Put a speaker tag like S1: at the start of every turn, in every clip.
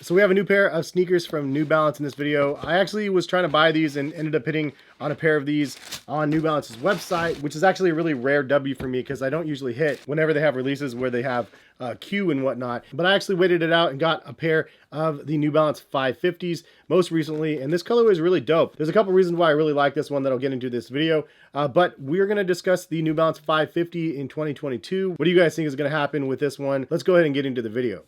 S1: So we have a new pair of sneakers from New Balance in this video. I actually was trying to buy these and ended up hitting on a pair of these on New Balance's website, which is actually a really rare W for me because I don't usually hit whenever they have releases where they have Q and whatnot. But I actually waited it out and got a pair of the New Balance 550s most recently, and this colorway is really dope. There's a couple reasons why I really like this one that I'll get into this video, but we're going to discuss the New Balance 550 in 2022. What do you guys think is going to happen with this one? Let's go ahead and get into the video.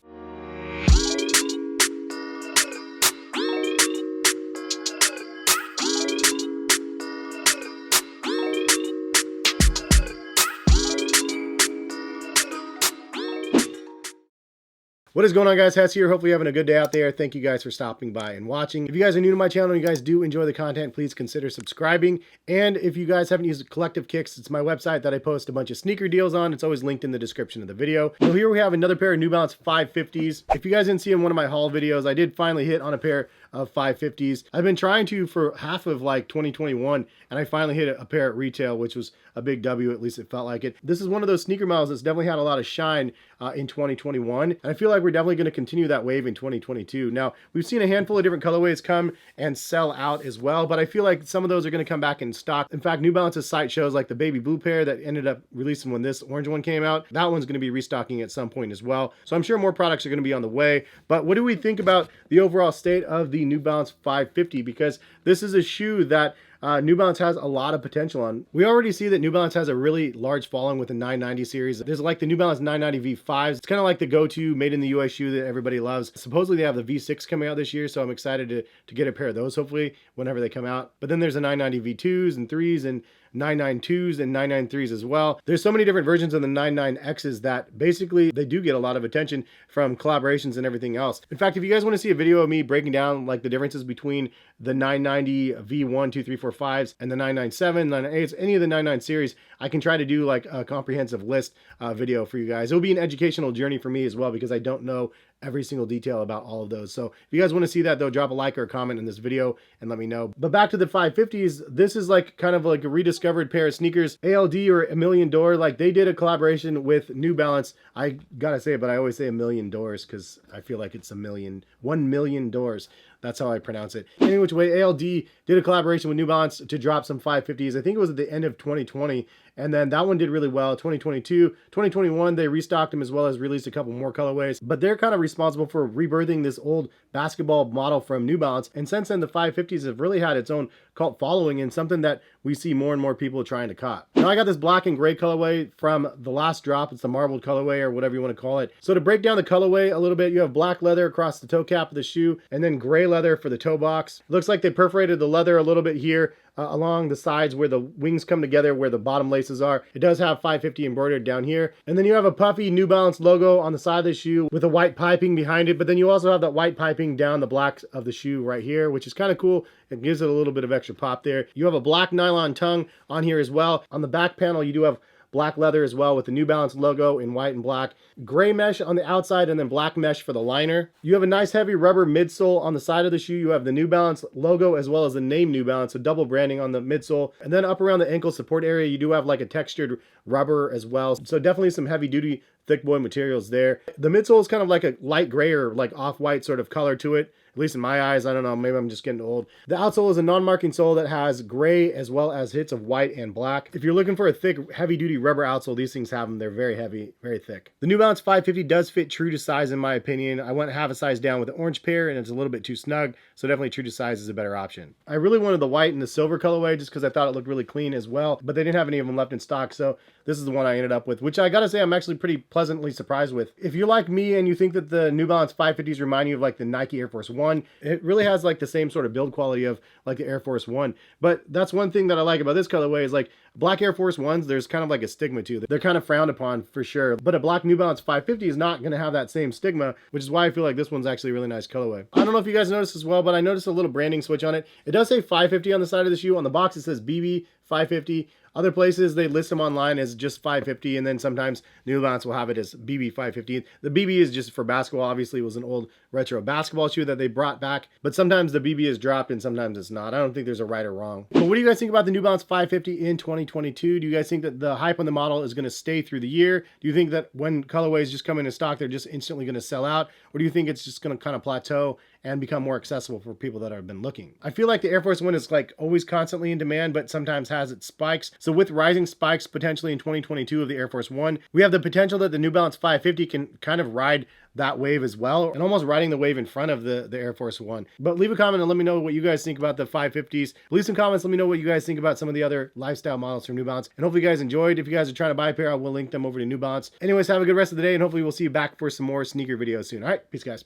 S1: What is going on, guys? Hes here. Hopefully you're having a good day out there. Thank you guys for stopping by and watching. If you guys are new to my channel and you guys do enjoy the content, please consider subscribing. And if you guys haven't used Collective Kicks, it's my website that I post a bunch of sneaker deals on. It's always linked in the description of the video. So here we have another pair of New Balance 550s. If you guys didn't see in one of my haul videos, I did finally hit on a pair of 550s. I've been trying to for half of like 2021, and I finally hit a pair at retail, which was a big W, at least it felt like it. This is one of those sneaker models that's definitely had a lot of shine in 2021, and I feel like we're definitely going to continue that wave in 2022. Now, we've seen a handful of different colorways come and sell out as well, but I feel like some of those are going to come back in stock. In fact, New Balance's site shows like the baby blue pair that ended up releasing when this orange one came out. That one's going to be restocking at some point as well. So I'm sure more products are going to be on the way. But what do we think about the overall state of the New Balance 550? Because this is a shoe that New Balance has a lot of potential on. We already see that New Balance has a really large following with the 990 series. There's like the New Balance 990 V5s. It's kind of like the go-to made in the US shoe that everybody loves. Supposedly they have the V6 coming out this year, so I'm excited to get a pair of those hopefully whenever they come out. But then there's the 990 V2s and 3s and 992s and 993s as well. There's so many different versions of the 99Xs that basically they do get a lot of attention from collaborations and everything else. In fact, if you guys want to see a video of me breaking down like the differences between the 990 V1, 2, 3, 4, 5s and the 997, 998s, any of the 99 series, I can try to do like a comprehensive list video for you guys. It'll be an educational journey for me as well because I don't know every single detail about all of those. So if you guys want to see that though, drop a like or a comment in this video and let me know. But back to the 550s, this is like kind of like a rediscovered pair of sneakers. ALD or A Million Door, like they did a collaboration with New Balance. I gotta say it, but I always say A Million Doors because I feel like it's 1 million doors. That's how I pronounce it. Any which way, ALD did a collaboration with New Balance to drop some 550s. I think it was at the end of 2020. And then that one did really well. 2022, 2021, they restocked them as well as released a couple more colorways. But they're kind of responsible for rebirthing this old basketball model from New Balance. And since then, the 550s have really had its own cult following and something that we see more and more people trying to cop. Now I got this black and gray colorway from the last drop. It's the marbled colorway or whatever you want to call it. So to break down the colorway a little bit, you have black leather across the toe cap of the shoe and then gray leather for the toe box. Looks like they perforated the leather a little bit here along the sides where the wings come together, where the bottom laces are. It does have 550 embroidered down here. And then you have a puffy New Balance logo on the side of the shoe with a white piping behind it. But then you also have that white piping down the black of the shoe right here, which is kind of cool. It gives it a little bit of extra pop there. You have a black nylon tongue on here as well. On the back panel, you do have black leather as well with the New Balance logo in white and black. Gray mesh on the outside and then black mesh for the liner. You have a nice heavy rubber midsole on the side of the shoe. You have the New Balance logo as well as the name New Balance, so double branding on the midsole. And then up around the ankle support area, you do have like a textured rubber as well. So definitely some heavy duty thick boy materials there. The midsole is kind of like a light gray or like off-white sort of color to it. At least in my eyes, I don't know, maybe I'm just getting old. The outsole is a non-marking sole that has gray as well as hits of white and black. If you're looking for a thick, heavy-duty rubber outsole, these things have them. They're very heavy, very thick. The New Balance 550 does fit true to size in my opinion. I went half a size down with the orange pair and it's a little bit too snug, so definitely true to size is a better option. I really wanted the white and the silver colorway just because I thought it looked really clean as well, but they didn't have any of them left in stock, so this is the one I ended up with, which I gotta say I'm actually pretty pleasantly surprised with. If you're like me and you think that the New Balance 550s remind you of like the Nike Air Force One, it really has like the same sort of build quality of like the Air Force One. But that's one thing that I like about this colorway is like black Air Force Ones, there's kind of like a stigma to them. They're kind of frowned upon for sure. But a black New Balance 550 is not going to have that same stigma, which is why I feel like this one's actually a really nice colorway. I don't know if you guys noticed as well, but I noticed a little branding switch on it. It does say 550 on the side of the shoe. On the box it says BB 550. Other places, they list them online as just 550, and then sometimes New Balance will have it as BB 550. The BB is just for basketball. Obviously, it was an old retro basketball shoe that they brought back, but sometimes the BB is dropped and sometimes it's not. I don't think there's a right or wrong. But what do you guys think about the New Balance 550 in 2022? Do you guys think that the hype on the model is going to stay through the year? Do you think that when colorways just come into stock, they're just instantly going to sell out? Or do you think it's just going to kind of plateau and become more accessible for people that have been looking? I feel like the Air Force One is like always constantly in demand, but sometimes has its spikes. So with rising spikes potentially in 2022 of the Air Force One, we have the potential that the New Balance 550 can kind of ride that wave as well, and almost riding the wave in front of the Air Force One. But leave a comment and let me know what you guys think about the 550s. Leave some comments, let me know what you guys think about some of the other lifestyle models from New Balance, and hopefully you guys enjoyed. If you guys are trying to buy a pair, I will link them over to New Balance. Anyways, have a good rest of the day, and hopefully we'll see you back for some more sneaker videos soon. All right, peace guys.